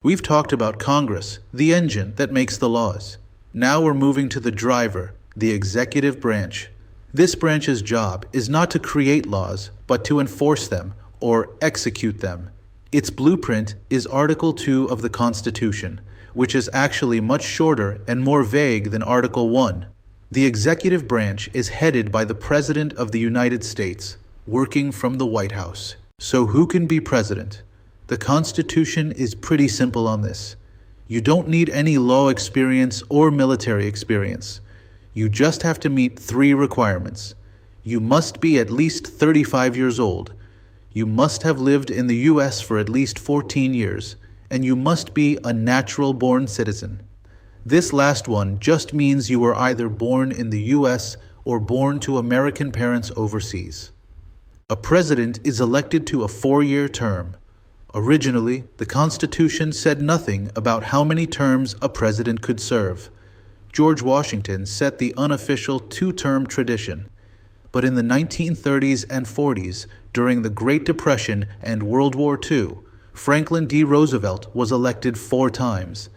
We've talked about Congress, the engine that makes the laws. Now we're moving to the driver, the executive branch. This branch's job is not to create laws, but to enforce them or execute them. Its blueprint is Article 2 of the Constitution, which is actually much shorter and more vague than Article 1. The executive branch is headed by the President of the United States, working from the White House. So who can be president? The Constitution is pretty simple on this. You don't need any law experience or military experience. You just have to meet 3 requirements. You must be at least 35 years old. You must have lived in the U.S. for at least 14 years. And you must be a natural-born citizen. This last one just means you were either born in the U.S. or born to American parents overseas. A president is elected to a 4-year term. Originally, the Constitution said nothing about how many terms a president could serve. George Washington set the unofficial 2-term tradition. But in the 1930s and 40s, during the Great Depression and World War II, Franklin D. Roosevelt was elected 4 times.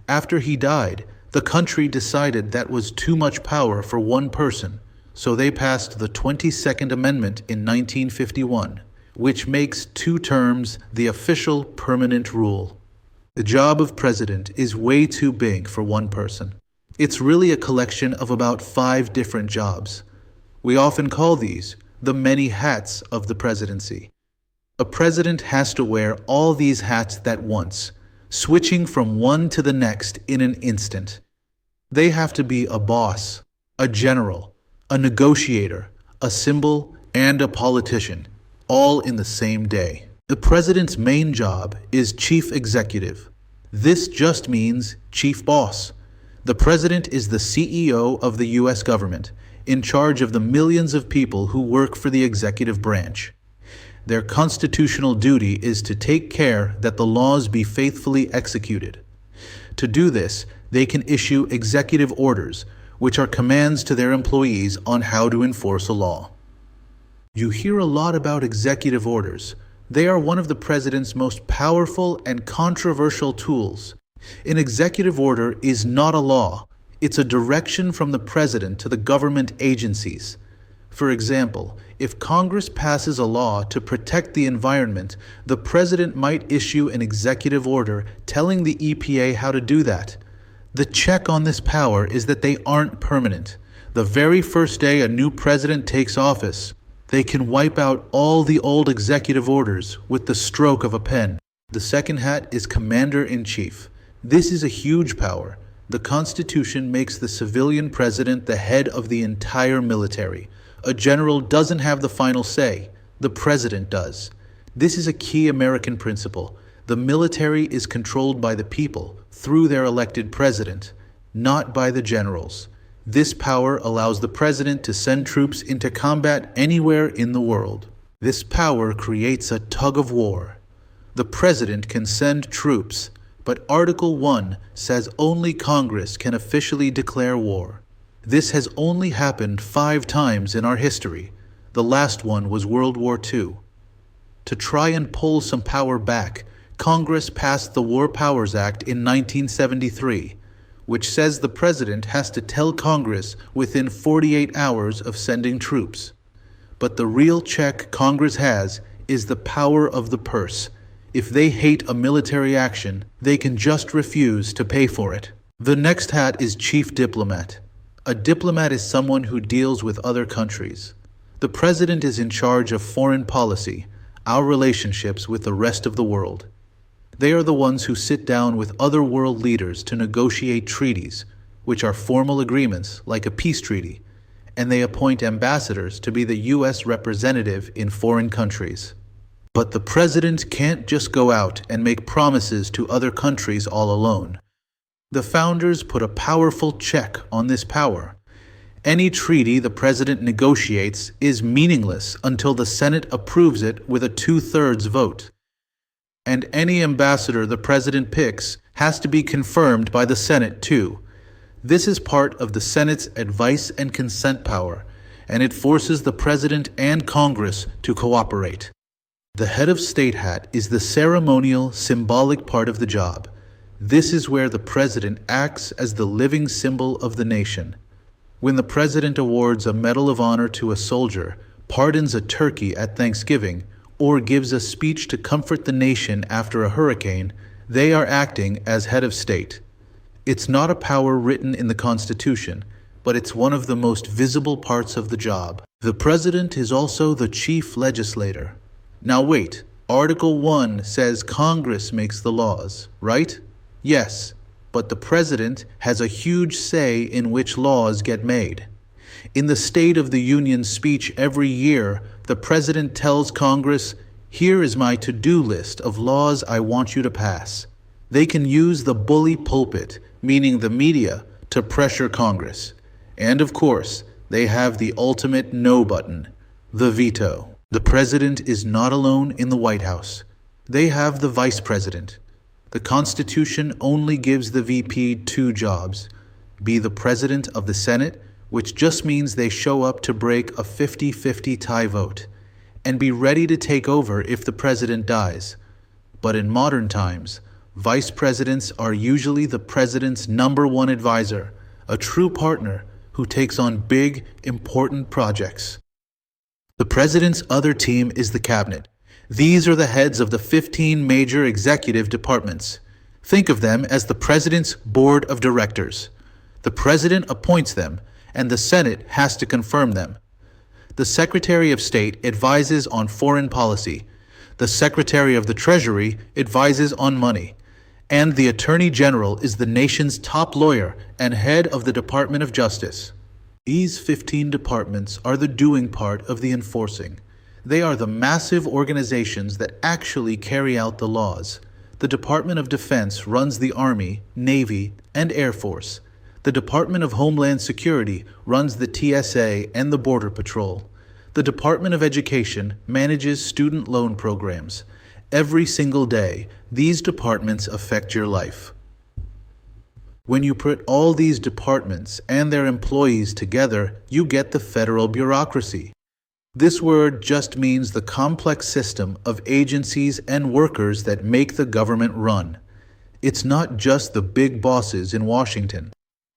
After he died, the country decided that was too much power for one person, so they passed the 22nd Amendment in 1951. Which makes 2 terms the official permanent rule. The job of president is way too big for one person. It's really a collection of about 5 different jobs. We often call these the many hats of the presidency. A president has to wear all these hats at once, switching from one to the next in an instant. They have to be a boss, a general, a negotiator, a symbol, and a politician, all in the same day. The president's main job is chief executive. This just means chief boss. The president is the CEO of the U.S. government, in charge of the millions of people who work for the executive branch. Their constitutional duty is to take care that the laws be faithfully executed. To do this, they can issue executive orders, which are commands to their employees on how to enforce a law. You hear a lot about executive orders. They are one of the president's most powerful and controversial tools. An executive order is not a law. It's a direction from the president to the government agencies. For example, if Congress passes a law to protect the environment, the president might issue an executive order telling the EPA how to do that. The check on this power is that they aren't permanent. The very first day a new president takes office, they can wipe out all the old executive orders with the stroke of a pen. The second hat is Commander-in-Chief. This is a huge power. The Constitution makes the civilian president the head of the entire military. A general doesn't have the final say. The president does. This is a key American principle. The military is controlled by the people through their elected president, not by the generals. This power allows the president to send troops into combat anywhere in the world. This power creates a tug of war. The president can send troops, but Article 1 says only Congress can officially declare war. This has only happened 5 times in our history. The last one was World War II. To try and pull some power back, Congress passed the War Powers Act in 1973. Which says the president has to tell Congress within 48 hours of sending troops. But the real check Congress has is the power of the purse. If they hate a military action, they can just refuse to pay for it. The next hat is Chief Diplomat. A diplomat is someone who deals with other countries. The president is in charge of foreign policy, our relationships with the rest of the world. They are the ones who sit down with other world leaders to negotiate treaties, which are formal agreements like a peace treaty, and they appoint ambassadors to be the U.S. representative in foreign countries. But the president can't just go out and make promises to other countries all alone. The founders put a powerful check on this power. Any treaty the president negotiates is meaningless until the Senate approves it with a 2/3 vote. And any ambassador the president picks has to be confirmed by the Senate too. This is part of the Senate's advice and consent power, and it forces the president and Congress to cooperate. The head of state hat is the ceremonial, symbolic part of the job. This is where the president acts as the living symbol of the nation. When the president awards a Medal of Honor to a soldier, pardons a turkey at Thanksgiving, or gives a speech to comfort the nation after a hurricane, they are acting as head of state. It's not a power written in the Constitution, but it's one of the most visible parts of the job. The president is also the chief legislator. Now wait, Article 1 says Congress makes the laws, right? Yes, but the president has a huge say in which laws get made. In the State of the Union speech every year, the president tells Congress, "Here is my to-do list of laws I want you to pass." They can use the bully pulpit, meaning the media, to pressure Congress. And of course, they have the ultimate no button, the veto. The president is not alone in the White House. They have the vice president. The Constitution only gives the VP 2 jobs: be the president of the Senate, which just means they show up to break a 50-50 tie vote, and be ready to take over if the president dies. But in modern times, vice presidents are usually the president's #1 advisor, a true partner who takes on big, important projects. The president's other team is the cabinet. These are the heads of the 15 major executive departments. Think of them as the president's board of directors. The president appoints them, and the Senate has to confirm them. The Secretary of State advises on foreign policy. The Secretary of the Treasury advises on money. And the Attorney General is the nation's top lawyer and head of the Department of Justice. These 15 departments are the doing part of the enforcing. They are the massive organizations that actually carry out the laws. The Department of Defense runs the Army, Navy, and Air Force. The Department of Homeland Security runs the TSA and the Border Patrol. The Department of Education manages student loan programs. Every single day, these departments affect your life. When you put all these departments and their employees together, you get the federal bureaucracy. This word just means the complex system of agencies and workers that make the government run. It's not just the big bosses in Washington.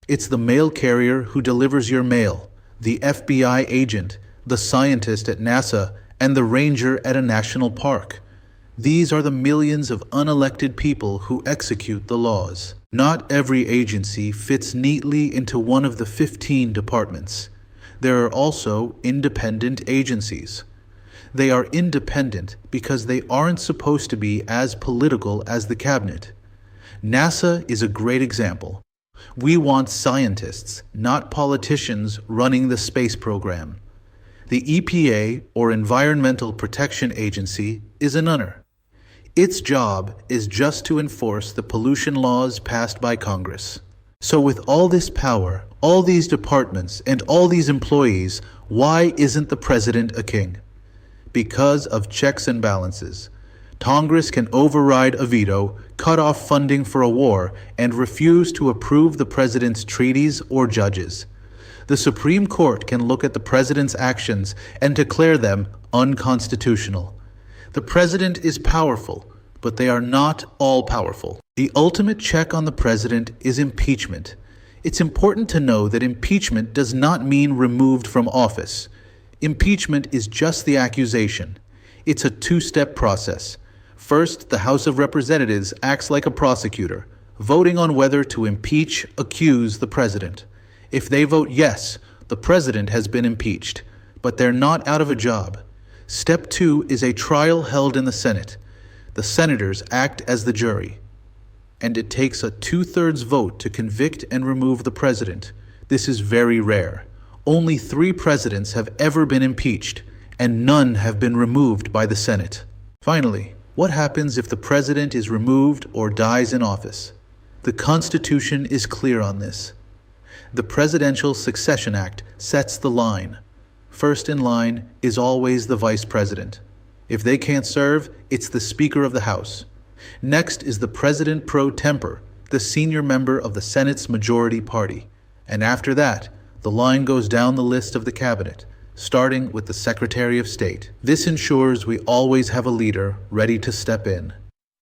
It's the mail carrier who delivers your mail, the FBI agent, the scientist at NASA, and the ranger at a national park. These are the millions of unelected people who execute the laws. Not every agency fits neatly into one of the 15 departments. There are also independent agencies. They are independent because they aren't supposed to be as political as the cabinet. NASA is a great example. We want scientists, not politicians, running the space program. The EPA, or Environmental Protection Agency, is another. Its job is just to enforce the pollution laws passed by Congress. So with all this power, all these departments, and all these employees, why isn't the president a king? Because of checks and balances. Congress can override a veto, cut off funding for a war, and refuse to approve the president's treaties or judges. The Supreme Court can look at the president's actions and declare them unconstitutional. The president is powerful, but they are not all powerful. The ultimate check on the president is impeachment. It's important to know that impeachment does not mean removed from office. Impeachment is just the accusation. It's a two-step process. First, the House of Representatives acts like a prosecutor, voting on whether to impeach, accuse the president. If they vote yes, the president has been impeached, but they're not out of a job. Step 2 is a trial held in the Senate. The senators act as the jury. And it takes a 2/3 vote to convict and remove the president. This is very rare. Only 3 presidents have ever been impeached, and none have been removed by the Senate. Finally, what happens if the president is removed or dies in office? The Constitution is clear on this. The Presidential Succession Act sets the line. First in line is always the vice president. If they can't serve, it's the Speaker of the House. Next is the President pro tempore, the senior member of the Senate's majority party. And after that, the line goes down the list of the cabinet, starting with the Secretary of State. This ensures we always have a leader ready to step in.